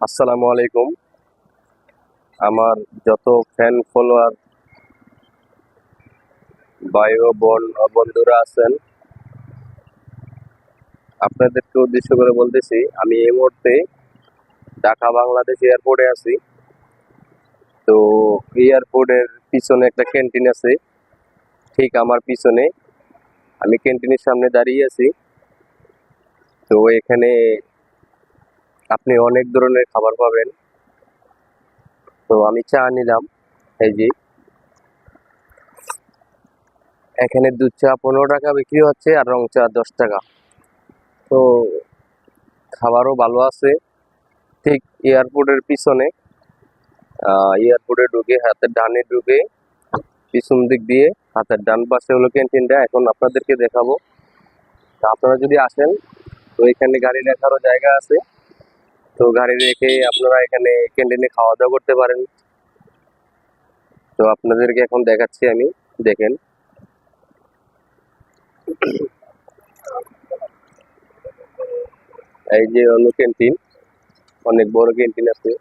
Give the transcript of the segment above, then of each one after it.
আসসালামু আলাইকুম। আমার যত ফ্যান ফলোয়ার ভাই ও বোন ও বন্ধুরা আছেন, আপনাদেরকে উদ্দেশ্য করে বলতেছি, আমি এই মুহূর্তে ঢাকা বাংলাদেশ এয়ারপোর্টে আছি। তো এয়ারপোর্টের পিছনে একটা ক্যান্টিন আছে, ঠিক আমার পিছনে। আমি ক্যান্টিনের সামনে দাঁড়িয়ে আছি। তো এখানে আপনি অনেক ধরনের খাবার পাবেন। তো আমি চা নিলাম, এই যে এখানে দুধ চা 15 টাকা বিক্রি হচ্ছে আর রং চা 10 টাকা। তো খাবারও ভালো আছে। ঠিক এয়ারপোর্টের পিছনে, এয়ারপোর্টে ঢুকে হাতের ডানে ঢুকে পিছন দিক দিয়ে হাতের ডান পাশে হলো ক্যান্টিনটা। এখন আপনাদেরকে দেখাবো। তা আপনারা যদি আসেন, তো এখানে গাড়ি রাখারও জায়গা আছে। তো গাড়ি রেখে আপনারা এখানে ক্যান্টিনে খাওয়া দাওয়া করতে পারেন। তো আপনাদেরকে এখন দেখাচ্ছি আমি, দেখেন। এই যে হলো ক্যান্টিন, অনেক বড় ক্যান্টিন আছে।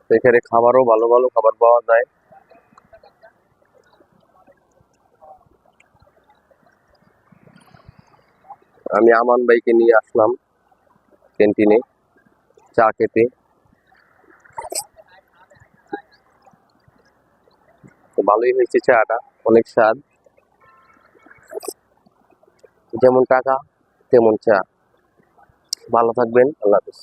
তো এখানে খাবারও ভালো ভালো খাবার পাওয়া যায়। আমি আমান ভাইকে নিয়ে আসলাম ক্যান্টিনে চা খেতে। তো ভালোই হয়েছে চাটা, অনেক স্বাদ। যেমন টাকা তেমন চা। ভালো থাকবেন, আল্লাহ হাফেজ।